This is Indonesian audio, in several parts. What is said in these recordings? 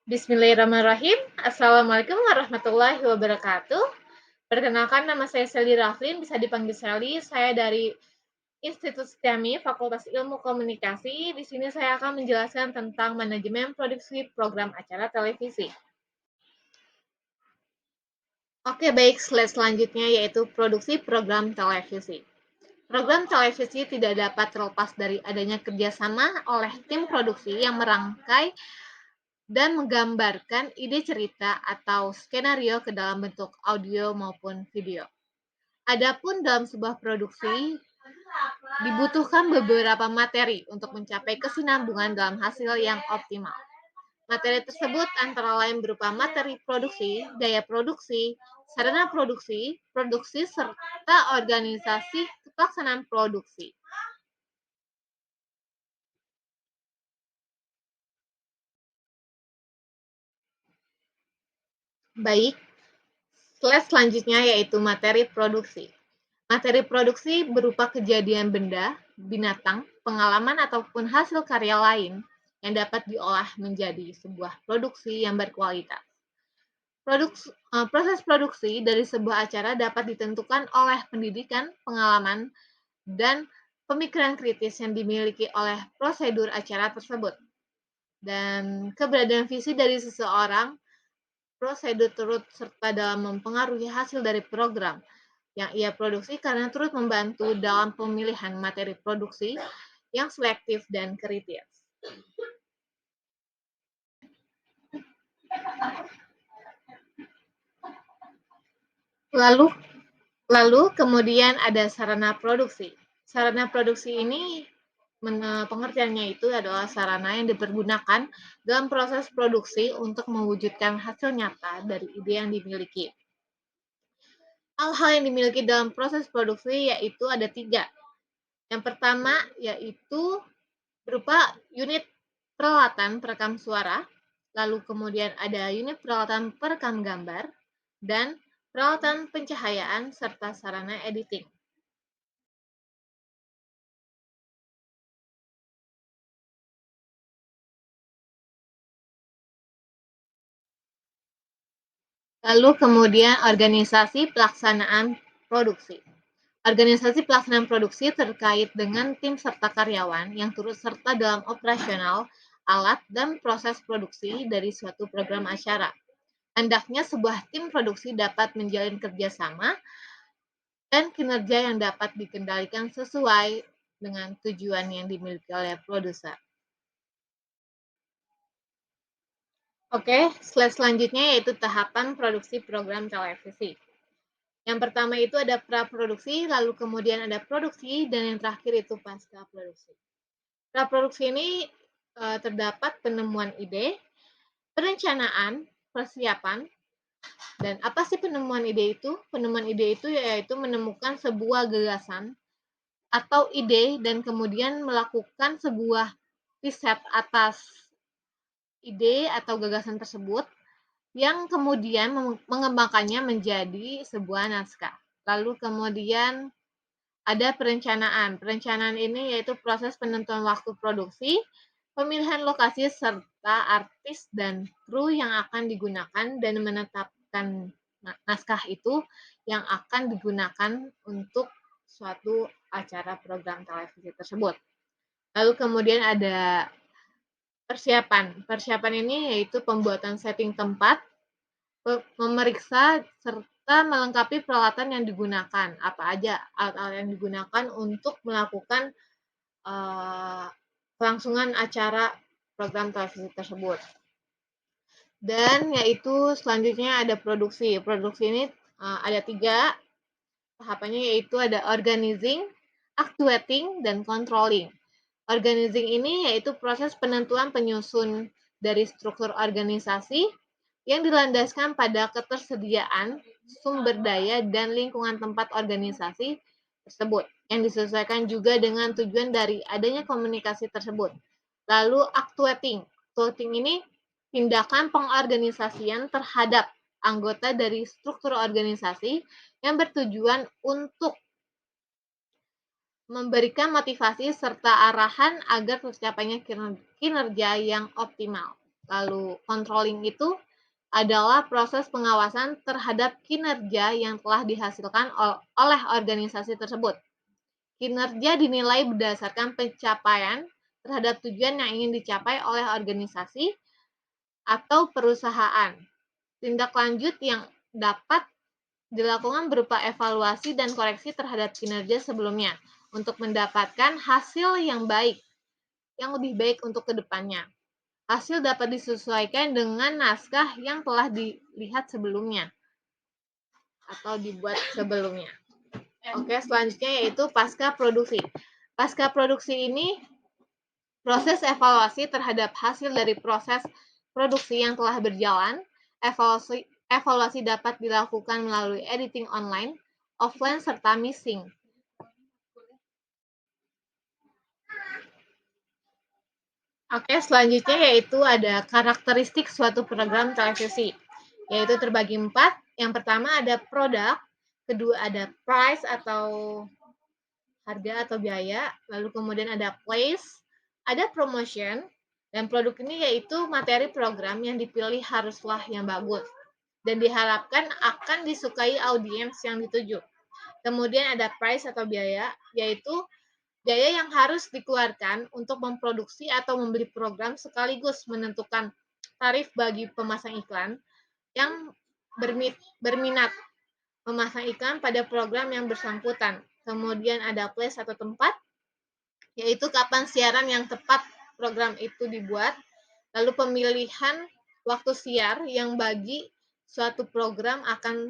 Bismillahirrahmanirrahim. Assalamualaikum warahmatullahi wabarakatuh. Perkenalkan, nama saya Sally Raflin, bisa dipanggil Sally. Saya dari Institut STEMI, Fakultas Ilmu Komunikasi. Di sini saya akan menjelaskan tentang manajemen produksi program acara televisi. Oke, baik. Slide selanjutnya yaitu produksi program televisi. Program televisi tidak dapat terlepas dari adanya kerjasama oleh tim produksi yang merangkai dan menggambarkan ide cerita atau skenario ke dalam bentuk audio maupun video. Adapun dalam sebuah produksi dibutuhkan beberapa materi untuk mencapai kesinambungan dalam hasil yang optimal. Materi tersebut antara lain berupa materi produksi, daya produksi, sarana produksi, produksi, serta organisasi pelaksanaan produksi. Baik, slide selanjutnya yaitu materi produksi. Materi produksi berupa kejadian benda, binatang, pengalaman, ataupun hasil karya lain yang dapat diolah menjadi sebuah produksi yang berkualitas. Proses produksi dari sebuah acara dapat ditentukan oleh pendidikan, pengalaman, dan pemikiran kritis yang dimiliki oleh prosedur acara tersebut. Dan keberadaan visi dari seseorang, prosedur turut serta dalam mempengaruhi hasil dari program yang ia produksi karena turut membantu dalam pemilihan materi produksi yang selektif dan kritis. Lalu kemudian ada sarana produksi. Sarana produksi ini pengertiannya itu adalah sarana yang dipergunakan dalam proses produksi untuk mewujudkan hasil nyata dari ide yang dimiliki. Hal-hal yang dimiliki dalam proses produksi yaitu ada 3. Yang pertama yaitu berupa unit peralatan perekam suara, lalu kemudian ada unit peralatan perekam gambar, dan peralatan pencahayaan serta sarana editing. Lalu kemudian organisasi pelaksanaan produksi. Organisasi pelaksanaan produksi terkait dengan tim serta karyawan yang turut serta dalam operasional, alat, dan proses produksi dari suatu program acara. Hendaknya sebuah tim produksi dapat menjalin kerjasama dan kinerja yang dapat dikendalikan sesuai dengan tujuan yang dimiliki oleh produser. Oke, slide selanjutnya yaitu tahapan produksi program televisi. Yang pertama itu ada praproduksi, lalu kemudian ada produksi, dan yang terakhir itu pasca produksi. Praproduksi ini terdapat penemuan ide, perencanaan, persiapan, dan apa sih penemuan ide itu? Penemuan ide itu yaitu menemukan sebuah gagasan atau ide dan kemudian melakukan sebuah riset atas ide atau gagasan tersebut yang kemudian mengembangkannya menjadi sebuah naskah. Lalu kemudian ada perencanaan. Perencanaan ini yaitu proses penentuan waktu produksi, pemilihan lokasi serta artis dan kru yang akan digunakan dan menetapkan naskah itu yang akan digunakan untuk suatu acara program televisi tersebut. Lalu kemudian ada persiapan. Persiapan ini yaitu pembuatan setting tempat, memeriksa serta melengkapi peralatan yang digunakan. Apa aja alat-alat yang digunakan untuk melakukan kelangsungan acara program televisi tersebut. Dan yaitu selanjutnya ada produksi. Produksi ini ada 3 tahapannya, yaitu ada organizing, actuating, dan controlling. Organizing ini yaitu proses penentuan penyusun dari struktur organisasi yang dilandaskan pada ketersediaan sumber daya dan lingkungan tempat organisasi tersebut, yang disesuaikan juga dengan tujuan dari adanya komunikasi tersebut. Lalu actuating. Actuating ini tindakan pengorganisasian terhadap anggota dari struktur organisasi yang bertujuan untuk memberikan motivasi serta arahan agar tercapainya kinerja yang optimal. Lalu controlling itu adalah proses pengawasan terhadap kinerja yang telah dihasilkan oleh organisasi tersebut. Kinerja dinilai berdasarkan pencapaian terhadap tujuan yang ingin dicapai oleh organisasi atau perusahaan. Tindak lanjut yang dapat dilakukan berupa evaluasi dan koreksi terhadap kinerja sebelumnya untuk mendapatkan hasil yang lebih baik untuk kedepannya. Hasil dapat disesuaikan dengan naskah yang telah dilihat sebelumnya atau dibuat sebelumnya. Oke, selanjutnya yaitu pasca produksi. Pasca produksi ini proses evaluasi terhadap hasil dari proses produksi yang telah berjalan. Evaluasi dapat dilakukan melalui editing online, offline, serta missing. Oke, selanjutnya yaitu ada karakteristik suatu program televisi, yaitu terbagi 4. Yang pertama ada produk, kedua ada price atau harga atau biaya, lalu kemudian ada place, ada promotion, dan produk ini yaitu materi program yang dipilih haruslah yang bagus dan diharapkan akan disukai audiens yang dituju. Kemudian ada price atau biaya, yaitu biaya yang harus dikeluarkan untuk memproduksi atau membeli program sekaligus menentukan tarif bagi pemasang iklan yang berminat memasang iklan pada program yang bersangkutan. Kemudian ada place atau tempat, yaitu kapan siaran yang tepat program itu dibuat. Lalu pemilihan waktu siar yang bagi suatu program akan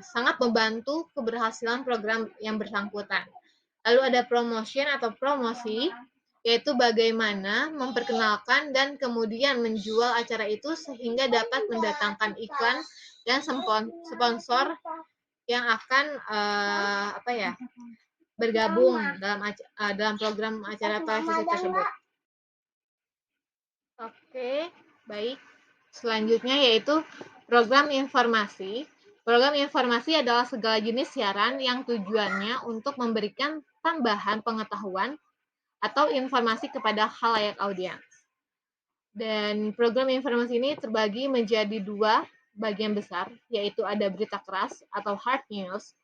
sangat membantu keberhasilan program yang bersangkutan. Lalu ada promotion atau promosi, yaitu bagaimana memperkenalkan dan kemudian menjual acara itu sehingga dapat mendatangkan iklan dan sponsor yang akan bergabung dalam program acara televisi tersebut. Oke, baik. Selanjutnya yaitu program informasi. Program informasi adalah segala jenis siaran yang tujuannya untuk memberikan tambahan pengetahuan atau informasi kepada khalayak audiens. Dan program informasi ini terbagi menjadi 2 bagian besar, yaitu ada berita keras atau hard news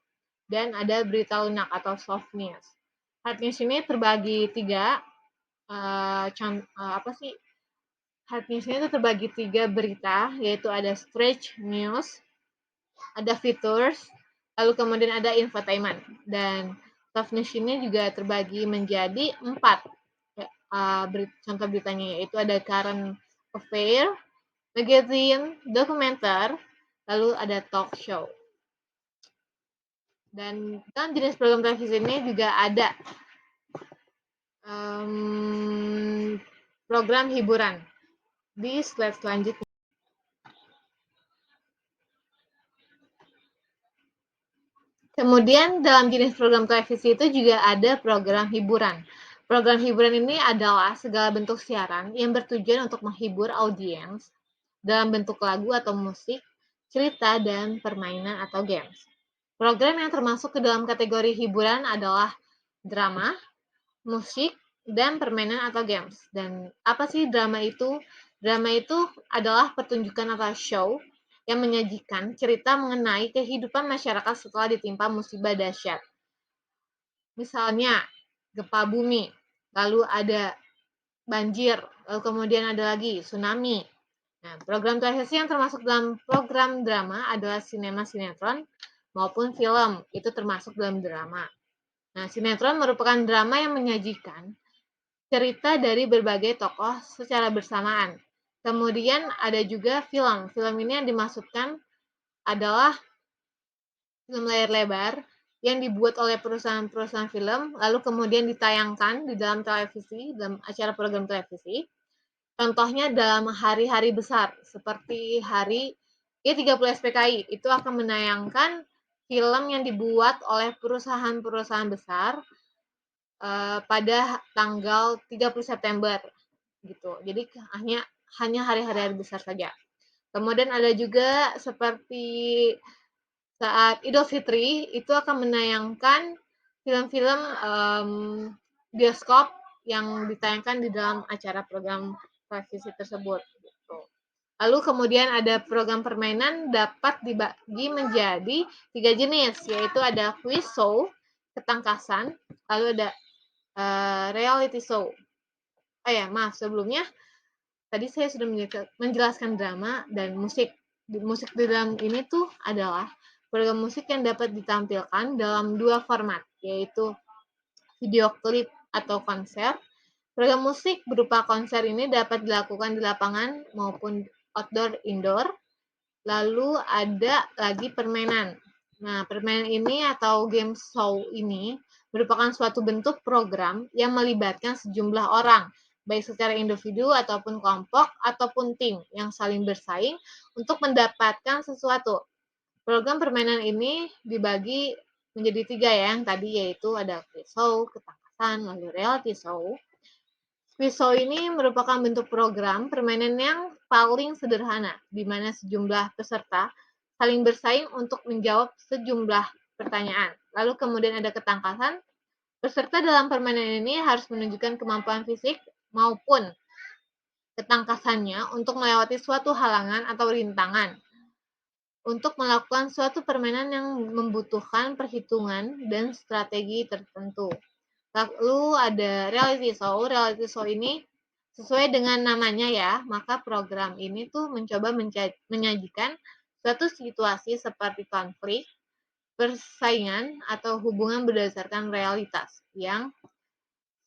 dan ada berita lunak atau soft news. Hard news ini terbagi 3. Hard news ini terbagi 3 berita, yaitu ada stretch news, ada features, lalu kemudian ada infotainment. Dan soft news ini juga terbagi menjadi 4. Contoh beritanya yaitu ada current affair, magazine, dokumenter, lalu ada talk show. Dan dalam jenis program televisi ini juga ada program hiburan di slide selanjutnya. Kemudian dalam jenis program televisi itu juga ada program hiburan. Program hiburan ini adalah segala bentuk siaran yang bertujuan untuk menghibur audiens dalam bentuk lagu atau musik, cerita, dan permainan atau games. Program yang termasuk ke dalam kategori hiburan adalah drama, musik, dan permainan atau games. Dan apa sih drama itu? Drama itu adalah pertunjukan atau show yang menyajikan cerita mengenai kehidupan masyarakat setelah ditimpa musibah dahsyat. Misalnya, gempa bumi, lalu ada banjir, lalu kemudian ada lagi tsunami. Nah, program televisi yang termasuk dalam program drama adalah sinema sinetron maupun film, itu termasuk dalam drama. Nah, sinetron merupakan drama yang menyajikan cerita dari berbagai tokoh secara bersamaan. Kemudian ada juga film. Film ini yang dimaksudkan adalah film layar lebar yang dibuat oleh perusahaan-perusahaan film, lalu kemudian ditayangkan di dalam televisi, dalam acara program televisi. Contohnya dalam hari-hari besar, seperti hari G30 SPKI, itu akan menayangkan film yang dibuat oleh perusahaan-perusahaan besar pada tanggal 30 September gitu. Jadi hanya hari-hari besar saja. Kemudian ada juga seperti saat Idul Fitri itu akan menayangkan film-film bioskop yang ditayangkan di dalam acara program televisi tersebut. Lalu kemudian ada program permainan dapat dibagi menjadi 3 jenis, yaitu ada quiz show, ketangkasan, lalu ada reality show. Maaf, sebelumnya tadi saya sudah menjelaskan drama dan musik. Musik di dalam ini tuh adalah program musik yang dapat ditampilkan dalam 2 format, yaitu video klip atau konser. Program musik berupa konser ini dapat dilakukan di lapangan maupun outdoor, indoor. Lalu ada lagi permainan. Nah, permainan ini atau game show ini merupakan suatu bentuk program yang melibatkan sejumlah orang, baik secara individu ataupun kelompok ataupun tim yang saling bersaing untuk mendapatkan sesuatu. Program permainan ini dibagi menjadi 3 ya, yang tadi yaitu ada quiz show, ketangkasan, lalu reality show. Quiz show ini merupakan bentuk program permainan yang paling sederhana, di mana sejumlah peserta saling bersaing untuk menjawab sejumlah pertanyaan. Lalu kemudian ada ketangkasan, peserta dalam permainan ini harus menunjukkan kemampuan fisik maupun ketangkasannya untuk melewati suatu halangan atau rintangan untuk melakukan suatu permainan yang membutuhkan perhitungan dan strategi tertentu. Lalu ada reality show. Reality show ini sesuai dengan namanya ya, maka program ini tuh mencoba menyajikan suatu situasi seperti konflik, persaingan, atau hubungan berdasarkan realitas yang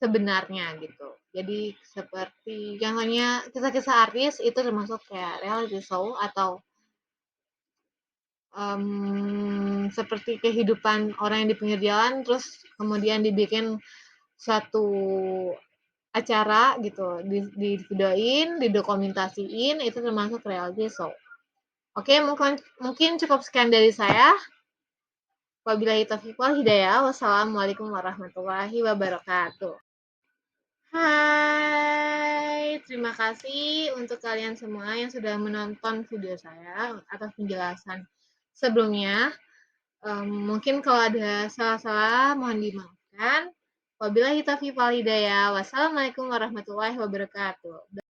sebenarnya gitu. Jadi seperti contohnya kisah-kisah artis itu termasuk kayak reality show atau seperti kehidupan orang yang di pinggir jalan terus kemudian dibikin suatu acara gitu, di videoin, didokumentasiin, itu termasuk reality show. Oke, mungkin cukup sekian dari saya. Wabillahi taufiq wal hidayah. Wassalamualaikum warahmatullahi wabarakatuh. Hai, terima kasih untuk kalian semua yang sudah menonton video saya atas penjelasan sebelumnya. Mungkin kalau ada salah-salah mohon dimaafkan. Wabillahi taufiq wal hidayah. Wassalamualaikum warahmatullahi wabarakatuh.